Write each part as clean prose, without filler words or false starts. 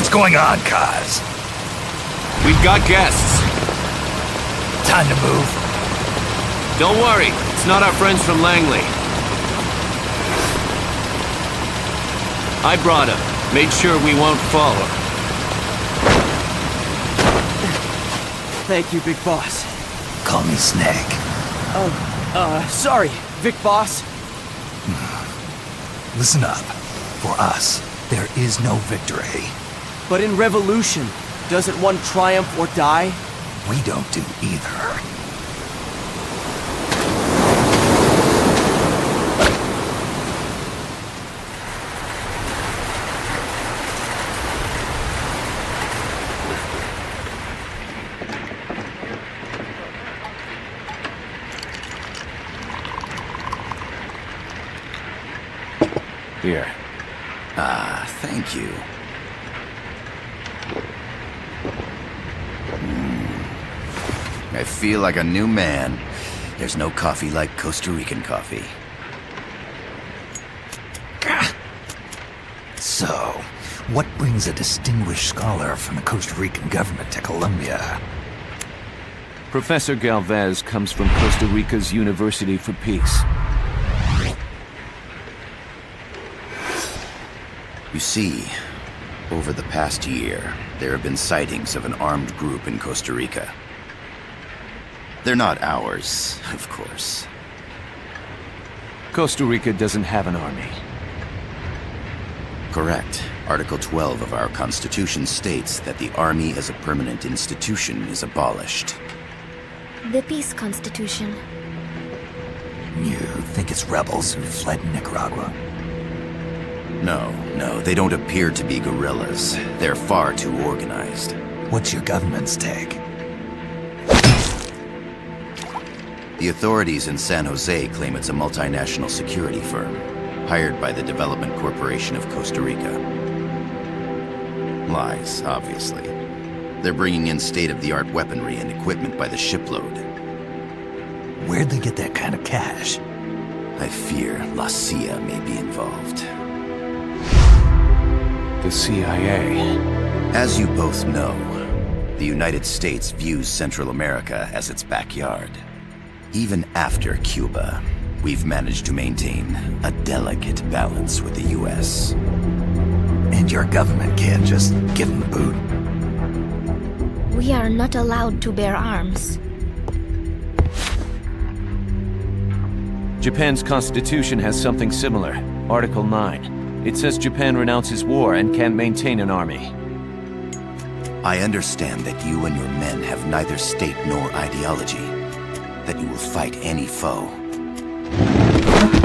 What's going on, Kaz? We've got guests. Time to move. Don't worry, it's not our friends from Langley. I brought him. Made sure we won't follow. Thank you, Big Boss. Call me Snake. Sorry, Vic Boss. Listen up. For us, there is no victory. But in revolution, doesn't one triumph or die? We don't do either. Here. Thank you. I feel like a new man. There's no coffee like Costa Rican coffee. So, what brings a distinguished scholar from the Costa Rican government to Colombia? Professor Galvez comes from Costa Rica's University for Peace. You see, over the past year, there have been sightings of an armed group in Costa Rica. They're not ours, of course. Costa Rica doesn't have an army. Correct. Article 12 of our Constitution states that the Army as a permanent institution is abolished. The Peace Constitution. You think it's rebels who fled Nicaragua? No, they don't appear to be guerrillas. They're far too organized. What's your government's take? The authorities in San Jose claim it's a multinational security firm, hired by the Development Corporation of Costa Rica. Lies, obviously. They're bringing in state-of-the-art weaponry and equipment by the shipload. Where'd they get that kind of cash? I fear La CIA may be involved. The CIA. As you both know, the United States views Central America as its backyard. Even after Cuba, we've managed to maintain a delicate balance with the US. And your government can't just give them the boot? We are not allowed to bear arms. Japan's constitution has something similar. Article 9. It says Japan renounces war and can't maintain an army. I understand that you and your men have neither state nor ideology. That you will fight any foe.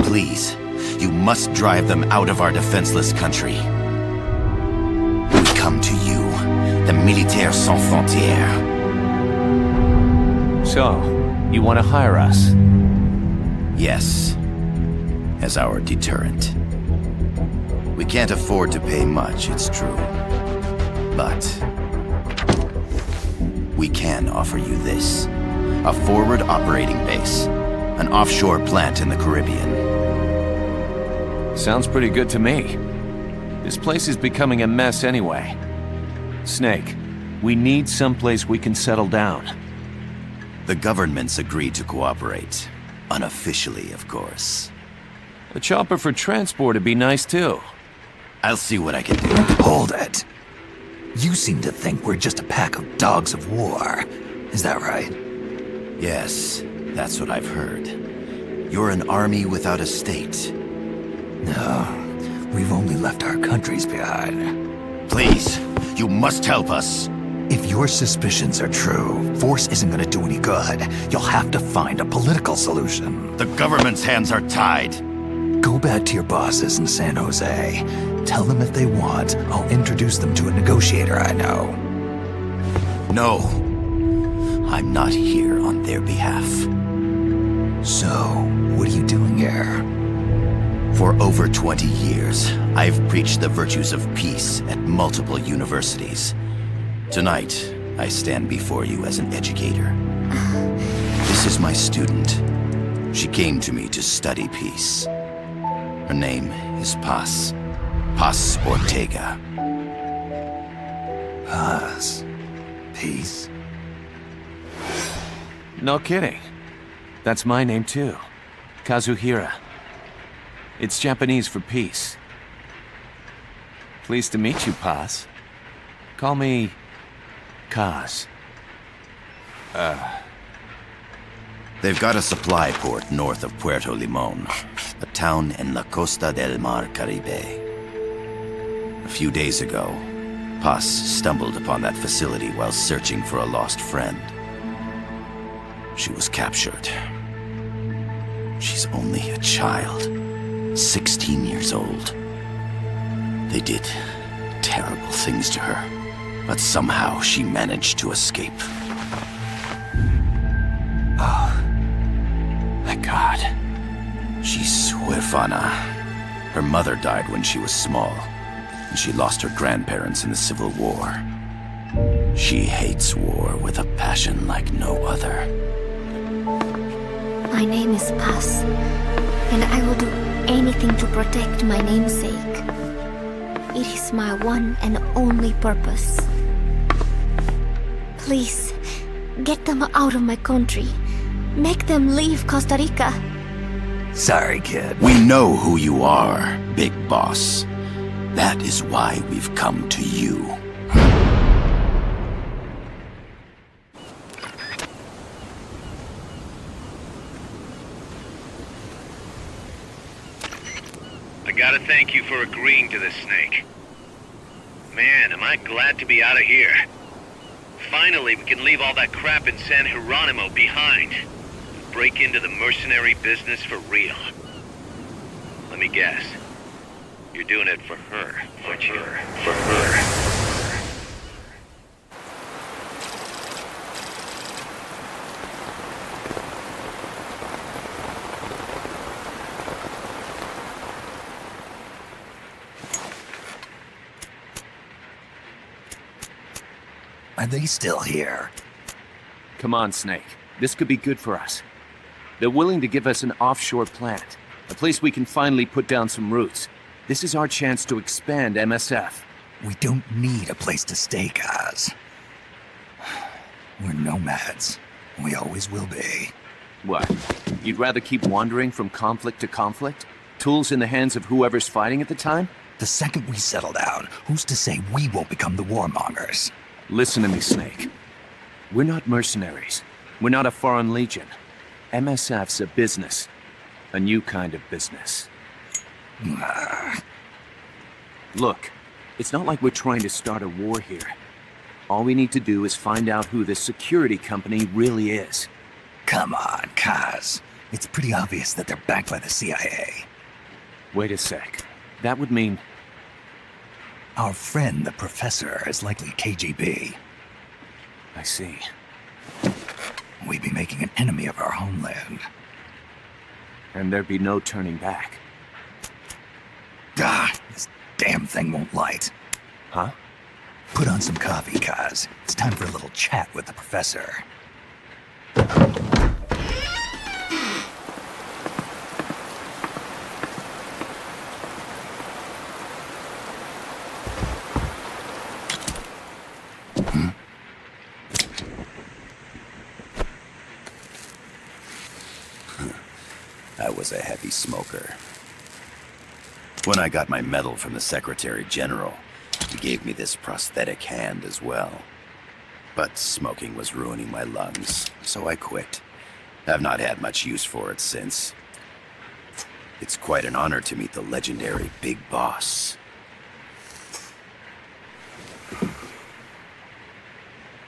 Please, you must drive them out of our defenseless country. We come to you, the Militaires Sans Frontières. So, you want to hire us? Yes, as our deterrent. We can't afford to pay much, it's true. But we can offer you this. A forward operating base. An offshore plant in the Caribbean. Sounds pretty good to me. This place is becoming a mess anyway. Snake, we need someplace we can settle down. The government's agreed to cooperate. Unofficially, of course. A chopper for transport would be nice too. I'll see what I can do. Hold it. You seem to think we're just a pack of dogs of war. Is that right? Yes, that's what I've heard. You're an army without a state. No, we've only left our countries behind. Please, you must help us. If your suspicions are true, force isn't gonna do any good. You'll have to find a political solution. The government's hands are tied. Go back to your bosses in San Jose. Tell them if they want, I'll introduce them to a negotiator I know. No. I'm not here on their behalf. So, what are you doing here? For over 20 years, I've preached the virtues of peace at multiple universities. Tonight, I stand before you as an educator. This is my student. She came to me to study peace. Her name is Paz. Paz Ortega. Paz. Peace. No kidding. That's my name too. Kazuhira. It's Japanese for peace. Pleased to meet you, Paz. Call me... Kaz. They've got a supply port north of Puerto Limon, a town in la Costa del Mar Caribe. A few days ago, Paz stumbled upon that facility while searching for a lost friend. She was captured. She's only a child, 16 years old. They did terrible things to her, but somehow she managed to escape. Oh, my God. She's huérfana. Her mother died when she was small, and she lost her grandparents in the Civil War. She hates war with a passion like no other. My name is Paz, and I will do anything to protect my namesake. It is my one and only purpose. Please, get them out of my country. Make them leave Costa Rica. Sorry, kid. We know who you are, Big Boss. That is why we've come to you. I gotta thank you for agreeing to this, Snake. Man, am I glad to be out of here. Finally, we can leave all that crap in San Geronimo behind. And break into the mercenary business for real. Let me guess. You're doing it for her, aren't you? For her. Are they still here? Come on, Snake. This could be good for us. They're willing to give us an offshore plant, a place we can finally put down some roots. This is our chance to expand MSF. We don't need a place to stay, Kaz. We're nomads. We always will be. What? You'd rather keep wandering from conflict to conflict? Tools in the hands of whoever's fighting at the time? The second we settle down, who's to say we won't become the warmongers? Listen to me, Snake. We're not mercenaries. We're not a foreign legion. MSF's a business. A new kind of business. Look, it's not like we're trying to start a war here. All we need to do is find out who this security company really is. Come on, Kaz. It's pretty obvious that they're backed by the CIA. Wait a sec. That would mean... Our friend, the professor, is likely KGB. I see. We'd be making an enemy of our homeland. And there'd be no turning back. Ah, this damn thing won't light. Huh? Put on some coffee, Kaz. It's time for a little chat with the professor. I was a heavy smoker. When I got my medal from the Secretary General, he gave me this prosthetic hand as well. But smoking was ruining my lungs, so I quit. I've not had much use for it since. It's quite an honor to meet the legendary Big Boss.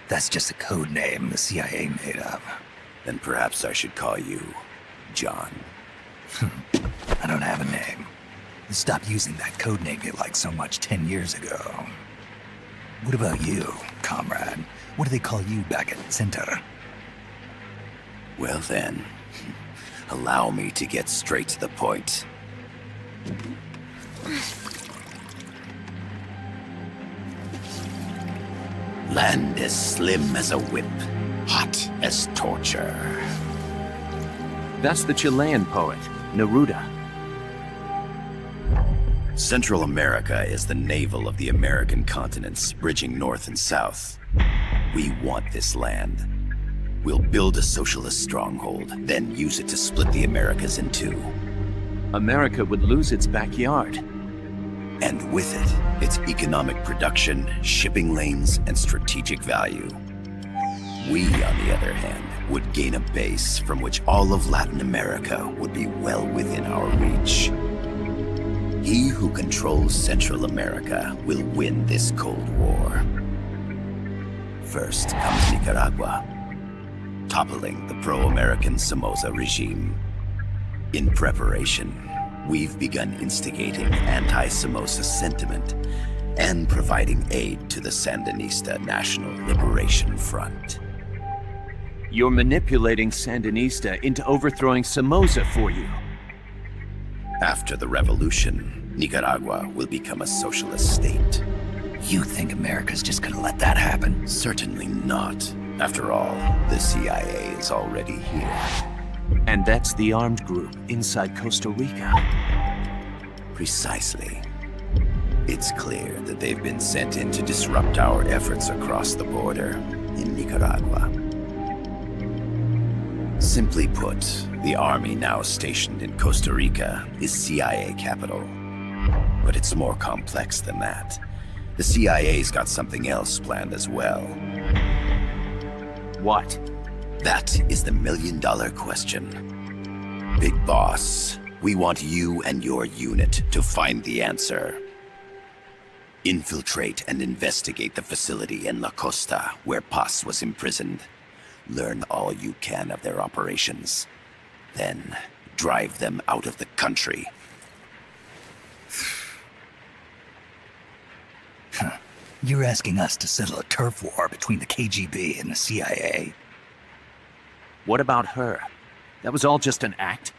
That's just a code name the CIA made up. Then perhaps I should call you John. I don't have a name. Stop using that code name you liked so much 10 years ago. What about you, comrade? What do they call you back at Center? Well then, allow me to get straight to the point. Land as slim as a whip, hot as torture. That's the Chilean poet, Neruda. Central America is the navel of the American continents, bridging north and south. We want this land. We'll build a socialist stronghold, then use it to split the Americas in two. America would lose its backyard. And with it, its economic production, shipping lanes, and strategic value. We, on the other hand, would gain a base from which all of Latin America would be well within our reach. He who controls Central America will win this Cold War. First comes Nicaragua, toppling the pro-American Somoza regime. In preparation, we've begun instigating anti-Somoza sentiment and providing aid to the Sandinista National Liberation Front. You're manipulating Sandinista into overthrowing Somoza for you. After the revolution, Nicaragua will become a socialist state. You think America's just gonna let that happen? Certainly not. After all, the CIA is already here. And that's the armed group inside Costa Rica. Precisely. It's clear that they've been sent in to disrupt our efforts across the border in Nicaragua. Simply put, the army now stationed in Costa Rica is CIA capital. But it's more complex than that. The CIA's got something else planned as well. What? That is the million-dollar question. Big Boss, we want you and your unit to find the answer. Infiltrate and investigate the facility in La Costa where Paz was imprisoned. Learn all you can of their operations. Then, drive them out of the country. You're asking us to settle a turf war between the KGB and the CIA? What about her? That was all just an act?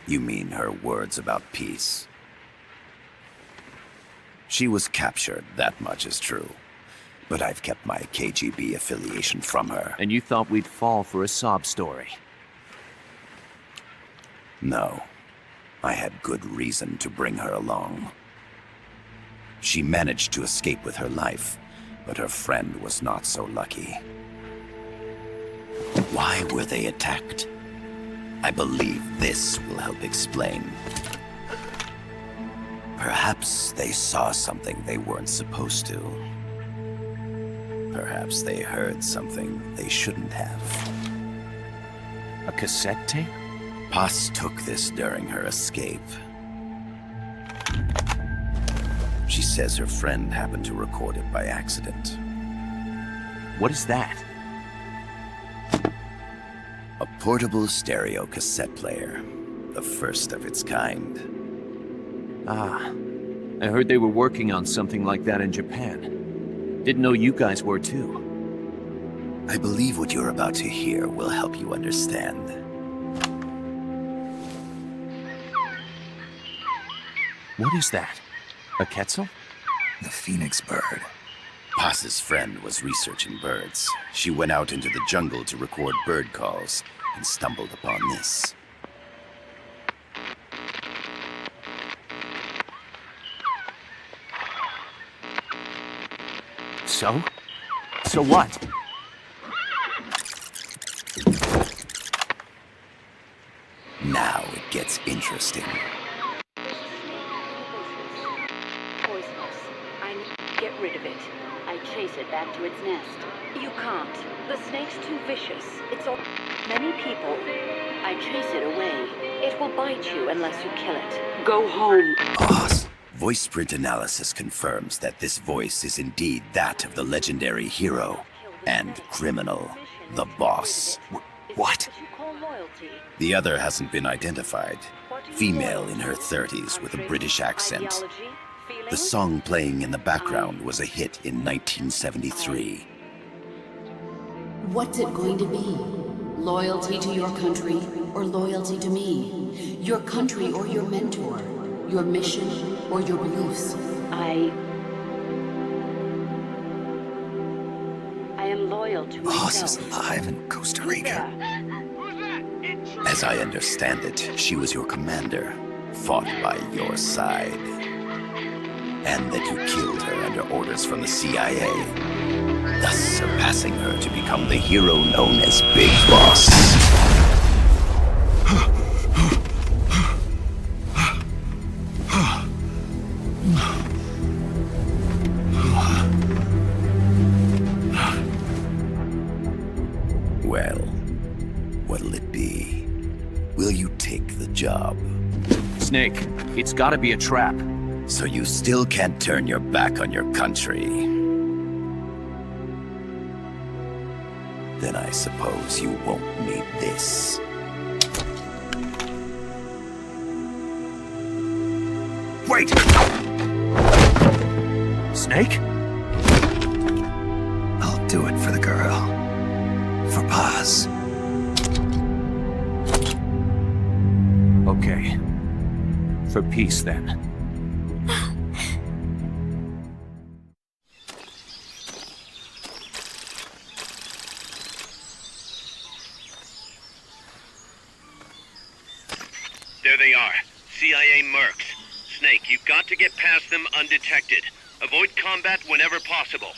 You mean her words about peace? She was captured, that much is true. But I've kept my KGB affiliation from her. And you thought we'd fall for a sob story? No. I had good reason to bring her along. She managed to escape with her life, but her friend was not so lucky. Why were they attacked? I believe this will help explain. Perhaps they saw something they weren't supposed to. Perhaps they heard something they shouldn't have. A cassette tape? Paz took this during her escape. She says her friend happened to record it by accident. What is that? A portable stereo cassette player. The first of its kind. Ah, I heard they were working on something like that in Japan. Didn't know you guys were too. I believe what you're about to hear will help you understand. What is that? A quetzal? The phoenix bird. Paz's friend was researching birds. She went out into the jungle to record bird calls and stumbled upon this. So? So what? Now it gets interesting. Poisonous. I need to get rid of it. I chase it back to its nest. You can't. The snake's too vicious. It's all many people. I chase it away. It will bite you unless you kill it. Go home. Boss. Voice print analysis confirms that this voice is indeed that of the legendary hero and criminal, the boss. What? The other hasn't been identified. Female in her 30s with a British accent. The song playing in the background was a hit in 1973. What's it going to be? Loyalty to your country or loyalty to me? Your country or your mentor? Your mission or your beliefs? I am loyal to Boss myself. is alive in Costa Rica. As I understand it, she was your commander, fought by your side. And that you killed her under orders from the CIA, thus surpassing her to become the hero known as Big Boss. Well, what'll it be? Will you take the job? Snake, it's gotta be a trap. So you still can't turn your back on your country? Then I suppose you won't need this. Wait! Snake? I'll do it for the girl. For Paz. Okay. For peace, then. There they are. CIA mercs. Snake, you've got to get past them undetected. Avoid combat whenever possible.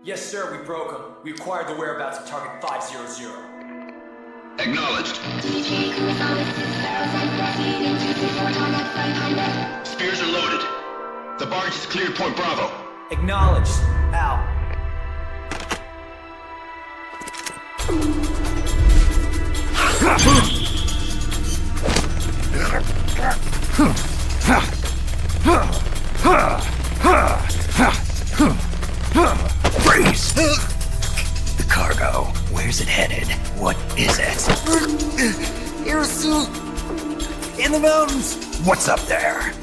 Yes, sir, we broke them. We acquired the whereabouts of target 500. Acknowledged. Spears are loaded. The barge is cleared Point Bravo. Acknowledged. Out. Freeze! The cargo. Where's it headed? What is it? Aerosol! In the mountains! What's up there?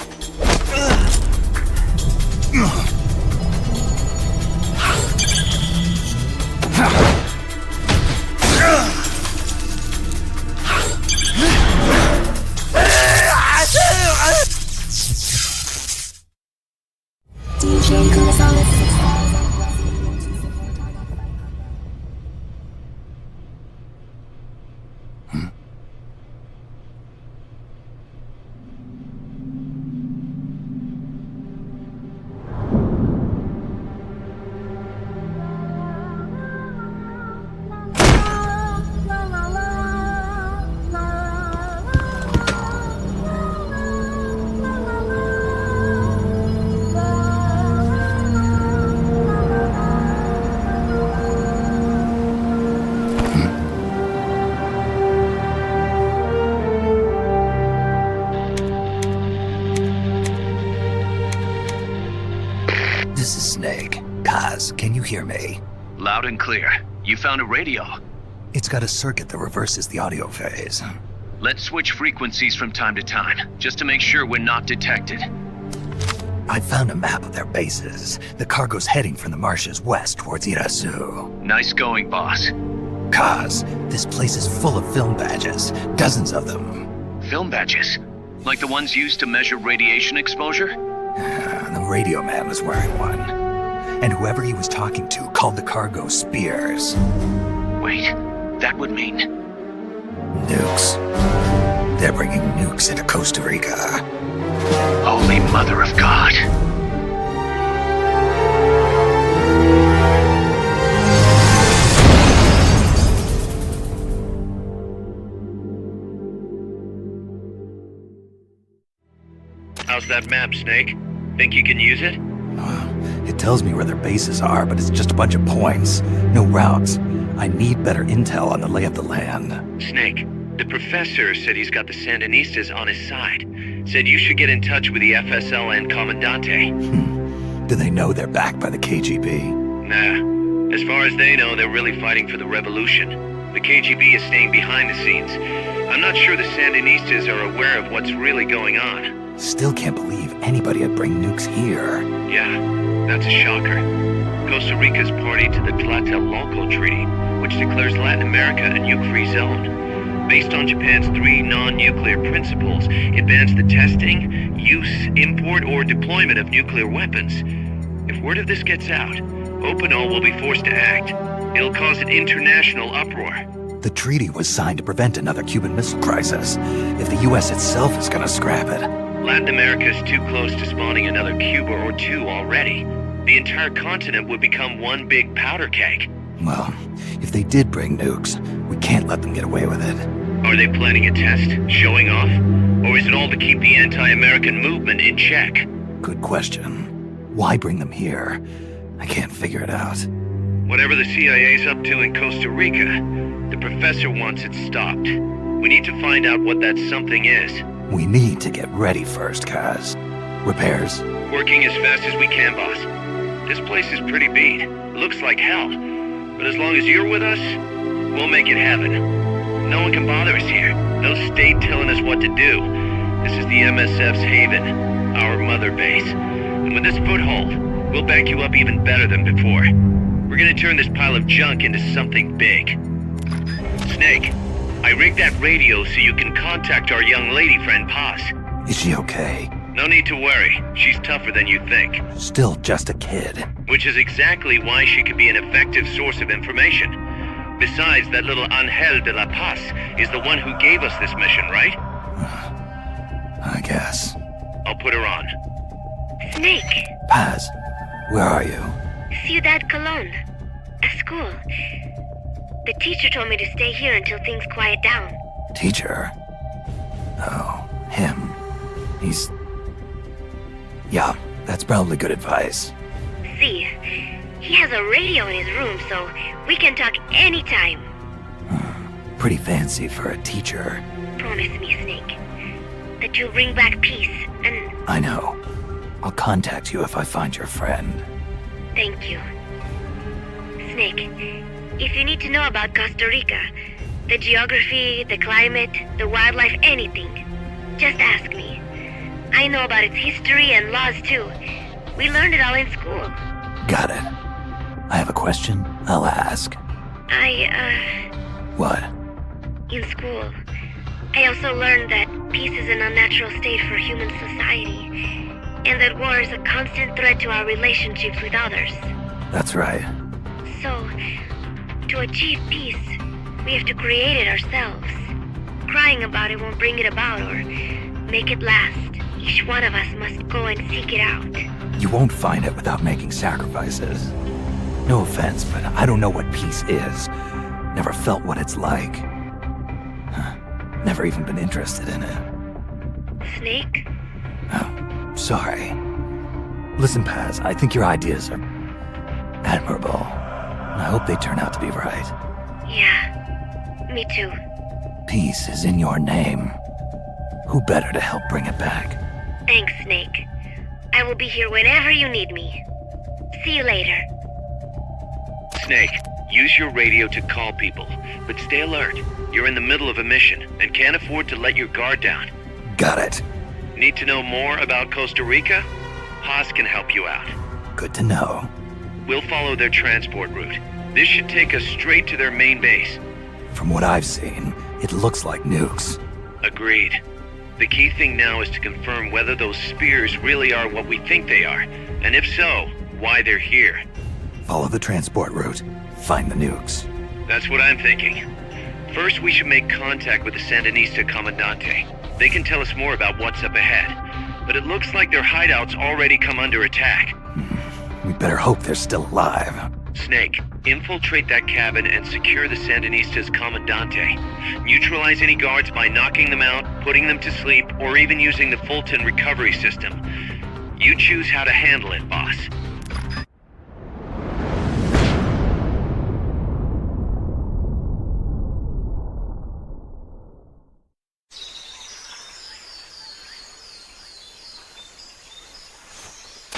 This is Snake. Kaz, can you hear me? Loud and clear. You found a radio. It's got a circuit that reverses the audio phase. Let's switch frequencies from time to time, just to make sure we're not detected. I found a map of their bases. The cargo's heading from the marshes west towards Irasu. Nice going, boss. Kaz, this place is full of film badges. Dozens of them. Film badges? Like the ones used to measure radiation exposure? The radio man was wearing one. And whoever he was talking to called the cargo Spears. Wait, that would mean... Nukes. They're bringing nukes into Costa Rica. Holy Mother of God. How's that map, Snake? Think you can use it? It tells me where their bases are, but it's just a bunch of points. No routes. I need better intel on the lay of the land. Snake, the professor said he's got the Sandinistas on his side. Said you should get in touch with the FSL and Comandante. Do they know they're backed by the KGB? Nah. As far as they know, they're really fighting for the revolution. The KGB is staying behind the scenes. I'm not sure the Sandinistas are aware of what's really going on. Still can't believe anybody would bring nukes here. Yeah, that's a shocker. Costa Rica's party to the Tlatelolco Treaty, which declares Latin America a nuke-free zone. Based on Japan's 3 non-nuclear principles, it bans the testing, use, import, or deployment of nuclear weapons. If word of this gets out, Opinol will be forced to act. It'll cause an international uproar. The treaty was signed to prevent another Cuban Missile Crisis. If the U.S. itself is gonna scrap it... Latin America's too close to spawning another Cuba or two already. The entire continent would become one big powder keg. Well, if they did bring nukes, we can't let them get away with it. Are they planning a test? Showing off? Or is it all to keep the anti-American movement in check? Good question. Why bring them here? I can't figure it out. Whatever the CIA's up to in Costa Rica, the professor wants it stopped. We need to find out what that something is. We need to get ready first, Kaz. Repairs? Working as fast as we can, boss. This place is pretty beat. Looks like hell. But as long as you're with us, we'll make it happen. No one can bother us here. No state telling us what to do. This is the MSF's haven, our mother base. And with this foothold, we'll back you up even better than before. We're gonna turn this pile of junk into something big. Snake, I rigged that radio so you can contact our young lady friend, Paz. Is she okay? No need to worry. She's tougher than you think. Still just a kid. Which is exactly why she could be an effective source of information. Besides, that little Angel de la Paz is the one who gave us this mission, right? I guess. I'll put her on. Snake. Paz, where are you? Ciudad Colon. At school. The teacher told me to stay here until things quiet down. Teacher? Oh, him. He's... Yeah, that's probably good advice. See, he has a radio in his room, so we can talk anytime. Pretty fancy for a teacher. Promise me, Snake, that you'll bring back peace, and... I know. I'll contact you if I find your friend. Thank you. Snake, if you need to know about Costa Rica, the geography, the climate, the wildlife, anything, just ask me. I know about its history and laws too. We learned it all in school. Got it. I have a question, I'll ask. What? In school, I also learned that peace is an unnatural state for human society, and that war is a constant threat to our relationships with others. That's right. So, to achieve peace, we have to create it ourselves. Crying about it won't bring it about or make it last. Each one of us must go and seek it out. You won't find it without making sacrifices. No offense, but I don't know what peace is. Never felt what it's like. Never even been interested in it. Snake? Oh, sorry. Listen, Paz, I think your ideas are admirable. I hope they turn out to be right. Yeah, me too. Peace is in your name. Who better to help bring it back? Thanks, Snake. I will be here whenever you need me. See you later. Snake, use your radio to call people, but stay alert. You're in the middle of a mission and can't afford to let your guard down. Got it. Need to know more about Costa Rica? Haas can help you out. Good to know. We'll follow their transport route. This should take us straight to their main base. From what I've seen, it looks like nukes. Agreed. The key thing now is to confirm whether those spears really are what we think they are, and if so, why they're here. Follow the transport route. Find the nukes. That's what I'm thinking. First, we should make contact with the Sandinista Comandante. They can tell us more about what's up ahead. But it looks like their hideout's already come under attack. We better hope they're still alive. Snake, infiltrate that cabin and secure the Sandinista's Comandante. Neutralize any guards by knocking them out, putting them to sleep, or even using the Fulton recovery system. You choose how to handle it, boss.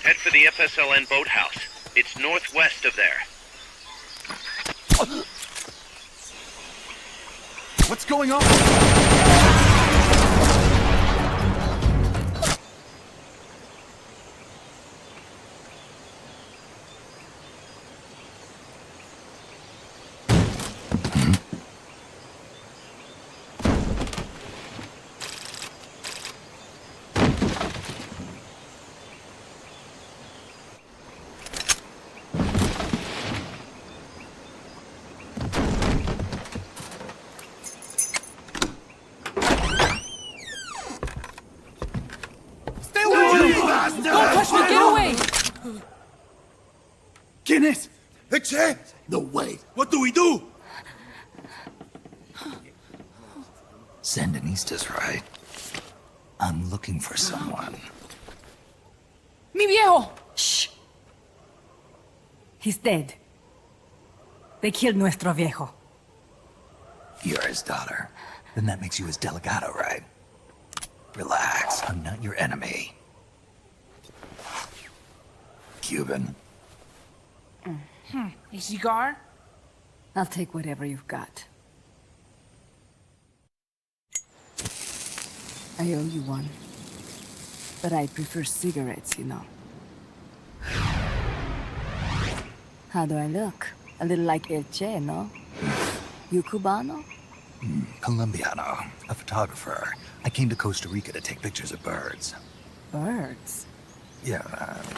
Head for the FSLN boathouse. It's northwest of there. What's going on? Guinness! Accept! No, wait. What do we do? Sandinistas, right? I'm looking for someone. ¡Mi viejo! Shh. He's dead. They killed nuestro viejo. You're his daughter. Then that makes you his delegado, right? Relax, I'm not your enemy. Cuban. A cigar? I'll take whatever you've got. I owe you one. But I prefer cigarettes, you know. How do I look? A little like El Che, no? You Cubano? Colombiano, a photographer. I came to Costa Rica to take pictures of birds. Birds? Yeah,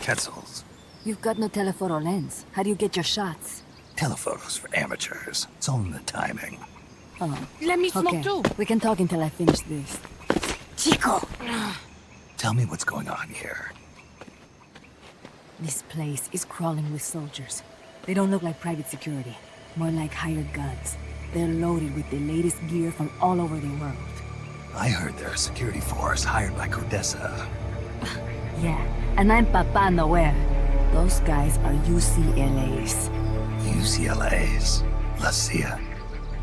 quetzals. You've got no telephoto lens. How do you get your shots? Telephotos for amateurs. It's all in the timing. Oh. Let me smoke Okay, too. we can talk until I finish this. Chico! Tell me what's going on here. This place is crawling with soldiers. They don't look like private security. More like hired guns. They're loaded with the latest gear from all over the world. I heard they're a security force hired by Codesa. Yeah, and I'm Papa Noel. Those guys are UCLA's. UCLA's? La CIA?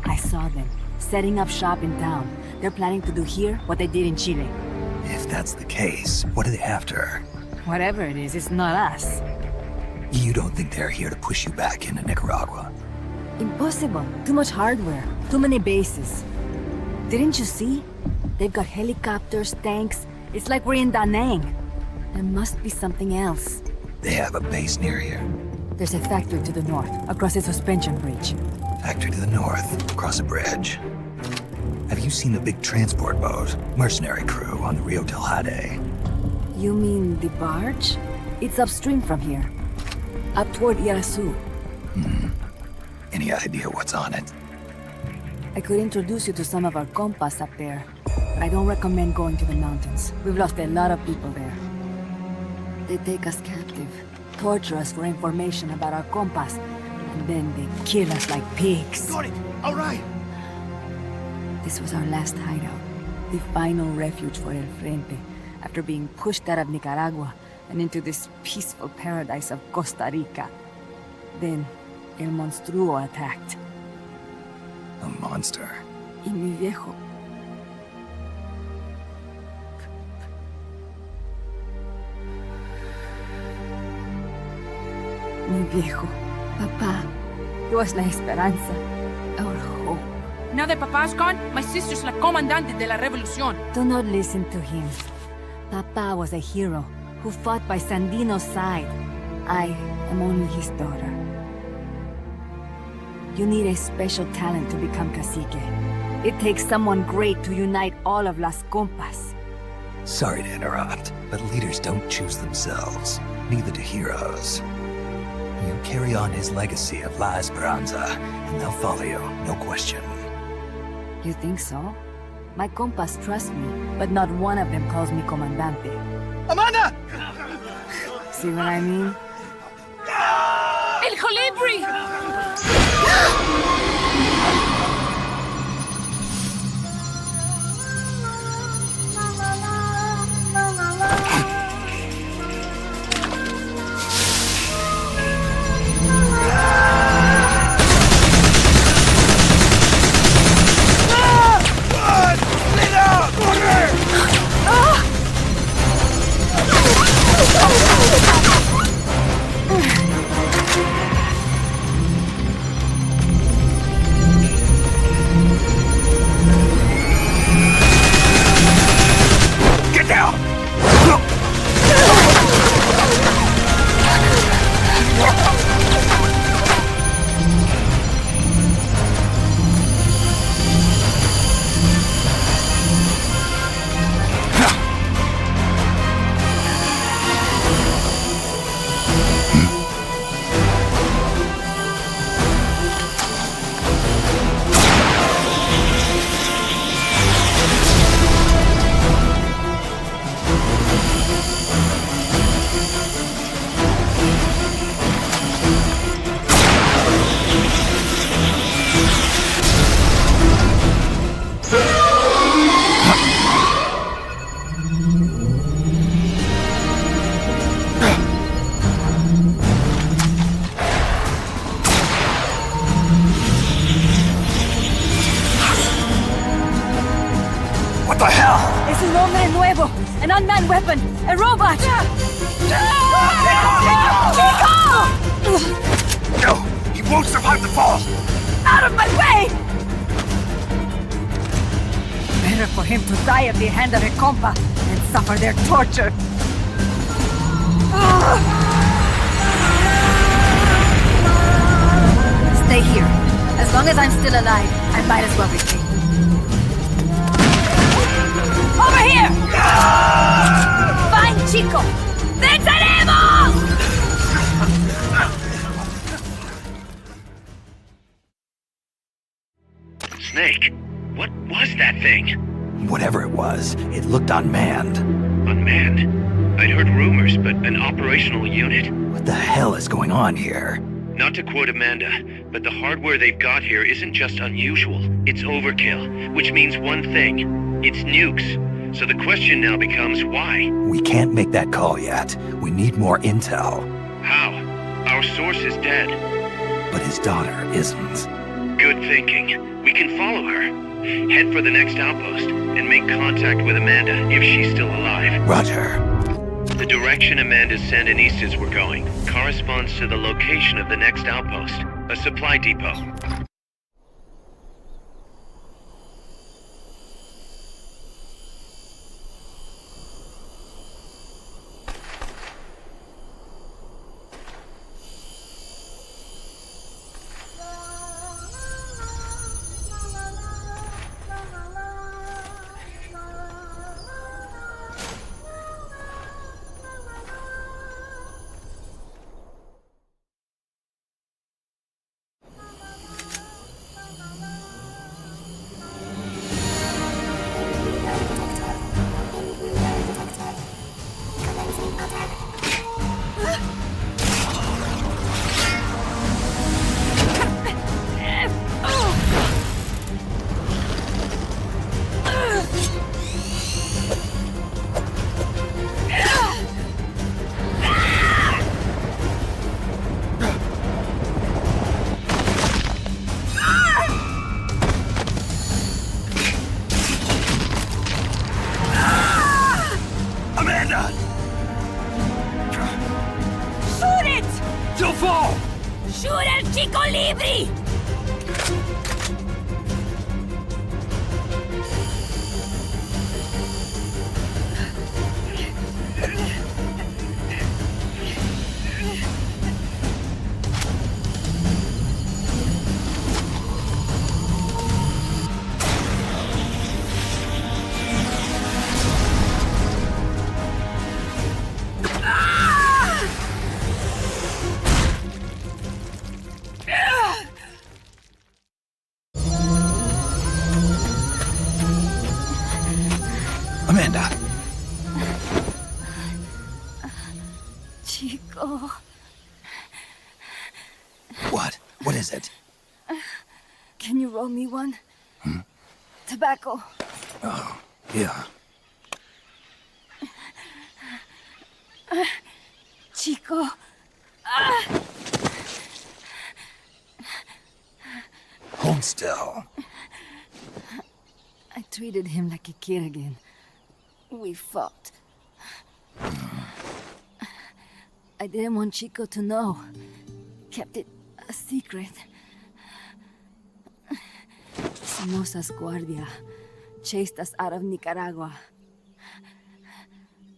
I saw them, setting up shop in town. They're planning to do here what they did in Chile. If that's the case, what are they after? Whatever it is, it's not us. You don't think they're here to push you back into Nicaragua? Impossible. Too much hardware. Too many bases. Didn't you see? They've got helicopters, tanks. It's like we're in Da Nang. There must be something else. They have a base near here. There's a factory to the north, across a suspension bridge. Factory to the north, across a bridge. Have you seen the big transport boat? Mercenary crew on the Rio del Jade. You mean the barge? It's upstream from here. Up toward Irasu. Any idea what's on it? I could introduce you to some of our compas up there. But I don't recommend going to the mountains. We've lost a lot of people there. They take us captive, torture us for information about our compas, and then they kill us like pigs. Got it! All right! This was our last hideout, the final refuge for El Frente, after being pushed out of Nicaragua and into this peaceful paradise of Costa Rica. Then, El Monstruo attacked. A monster. Y mi viejo. Mi viejo. Papá. He was la esperanza. Our hope. Now that Papa's gone, my sister's la comandante de la revolución. Do not listen to him. Papa was a hero who fought by Sandino's side. I am only his daughter. You need a special talent to become cacique. It takes someone great to unite all of Las Compas. Sorry to interrupt, but leaders don't choose themselves. Neither do heroes. You carry on his legacy of La Esperanza, and they'll follow you, no question. You think so? My compas trust me, but not one of them calls me comandante. Amanda! See what I mean? El Colibri! the hell? Es un hombre nuevo, an unmanned weapon, a robot! No, he won't survive the fall! Out of my way! Better for him to die at the hand of a compa than suffer their torture. Stay here. As long as I'm still alive, I might as well be free. Over here! Find Chico! ¡Venceremos! Snake, what was that thing? Whatever it was, it looked unmanned. Unmanned? I'd heard rumors, but an operational unit? What the hell is going on here? Not to quote Amanda, but the hardware they've got here isn't just unusual, it's overkill, which means one thing, it's nukes. So the question now becomes why? We can't make that call yet. We need more intel. How? Our source is dead. But his daughter isn't. Good thinking. We can follow her. Head for the next outpost and make contact with Amanda if she's still alive. Roger. The direction Amanda's Sandinistas were going corresponds to the location of the next outpost, a supply depot. Amanda! Chico... What? What is it? Can you roll me one? Tobacco. Oh, yeah. Chico... Hold still. I treated him like a kid again. We fought. I didn't want Chico to know. Kept it a secret. Somoza's Guardia chased us out of Nicaragua.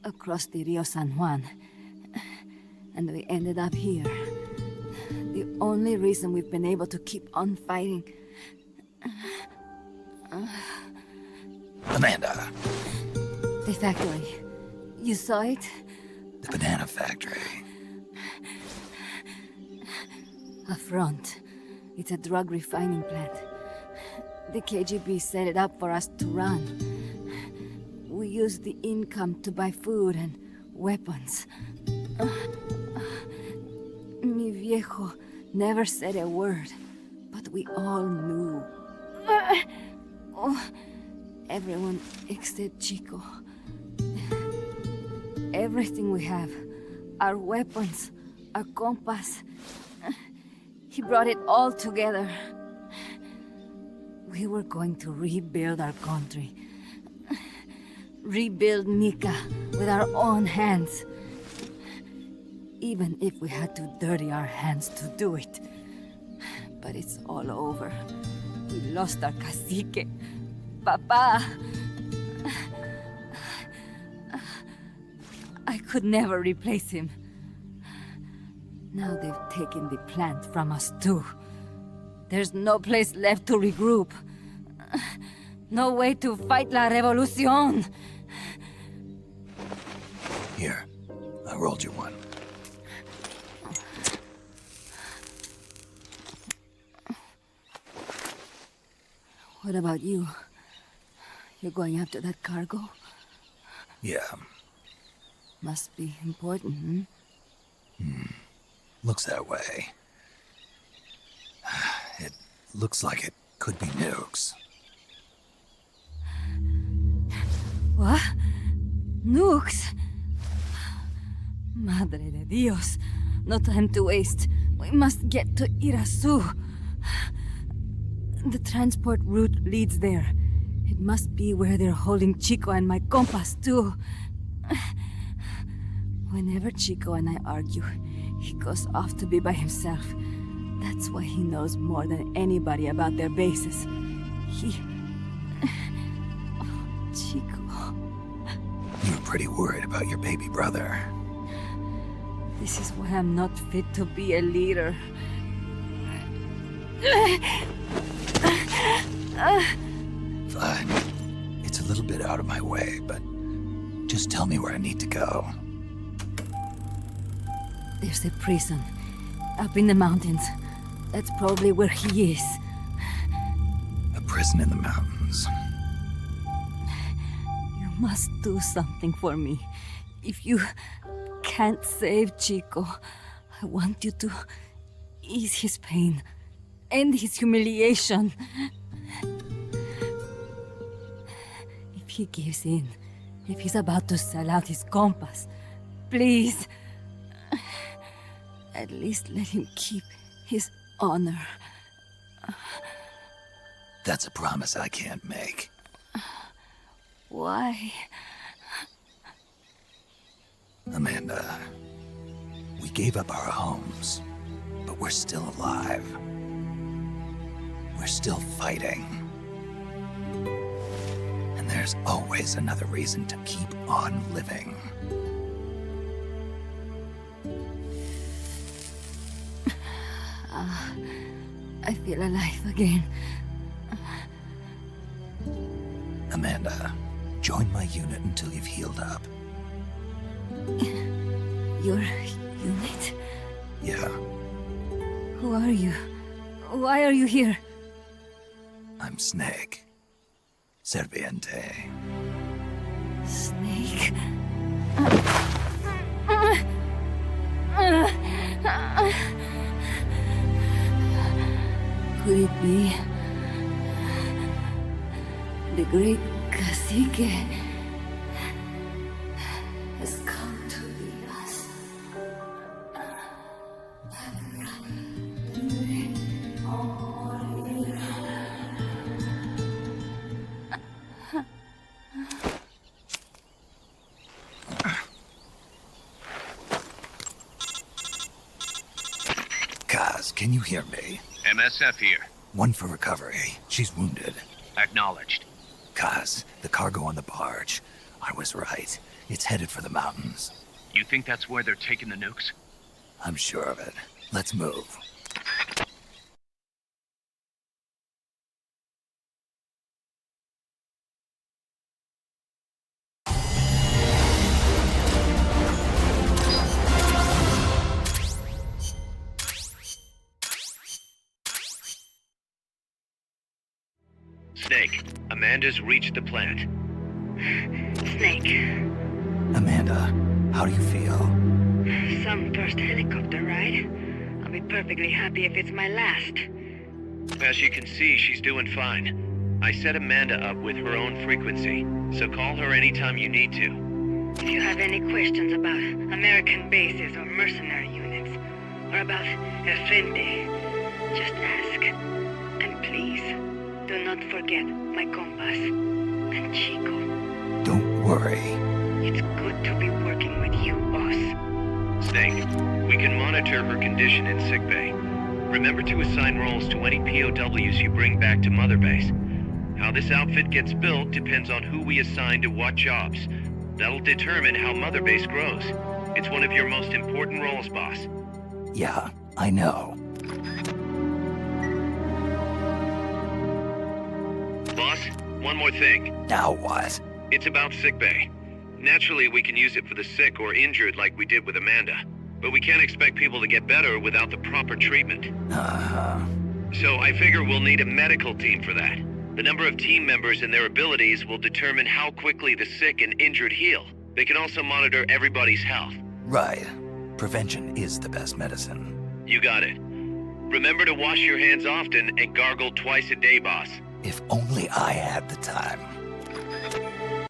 Across the Rio San Juan. And we ended up here. The only reason we've been able to keep on fighting. Amanda. The factory. You saw it? The banana factory. A front. It's a drug refining plant. The KGB set it up for us to run. We used the income to buy food and weapons. Mi viejo never said a word, but we all knew. Everyone except Chico. Everything we have. Our weapons, our compass. He brought it all together. We were going to rebuild our country. rebuild Nika with our own hands. Even if we had to dirty our hands to do it. But it's all over. We lost our cacique. Papa! I could never replace him. Now they've taken the plant from us too. There's no place left to regroup. No way to fight la revolución. Here, I rolled you one. What about you? You're going after that cargo? Yeah. Must be important, Looks that way. It looks like it could be nukes. What? Nukes? Madre de Dios. No time to waste. We must get to Irasu. The transport route leads there. It must be where they're holding Chico and my compas, too. Whenever Chico and I argue, he goes off to be by himself. That's why he knows more than anybody about their bases. Chico... You're pretty worried about your baby brother. This is why I'm not fit to be a leader. Fine. It's a little bit out of my way, but just tell me where I need to go. There's a prison up in the mountains. That's probably where he is. A prison in the mountains. You must do something for me. If you can't save Chico, I want you to ease his pain, end his humiliation. If he gives in, if he's about to sell out his compass, please, at least let him keep his honor. That's a promise I can't make. Why? Amanda, we gave up our homes, but we're still alive. We're still fighting. And there's always another reason to keep on living. I feel alive again. Amanda, join my unit until you've healed up. Your unit? Yeah, Who are you? Why are you here? I'm Snake. Serviente. Snake? Could it be the great cacique has come to lead us? Kaz, can you hear me? MSF here. One for recovery. She's wounded. Acknowledged. Kaz, the cargo on the barge. I was right. It's headed for the mountains. You think that's where they're taking the nukes? I'm sure of it. Let's move. Snake, Amanda's reached the plant. Snake. Amanda, how do you feel? Some first helicopter ride. I'll be perfectly happy if it's my last. As you can see, she's doing fine. I set Amanda up with her own frequency, so call her anytime you need to. If you have any questions about American bases or mercenary units, or about El Frente, just ask. And please, do not forget my compass and Chico. Don't worry. It's good to be working with you, boss. Snake, we can monitor her condition in sickbay. Remember to assign roles to any POWs you bring back to Mother Base. How this outfit gets built depends on who we assign to what jobs. That'll determine how Mother Base grows. It's one of your most important roles, boss. Yeah, I know. Boss, one more thing. Now what? It's about sickbay. Naturally, we can use it for the sick or injured like we did with Amanda. But we can't expect people to get better without the proper treatment. Uh-huh. So I figure we'll need a medical team for that. The number of team members and their abilities will determine how quickly the sick and injured heal. They can also monitor everybody's health. Right. Prevention is the best medicine. You got it. Remember to wash your hands often and gargle twice a day, boss. If only I had the time.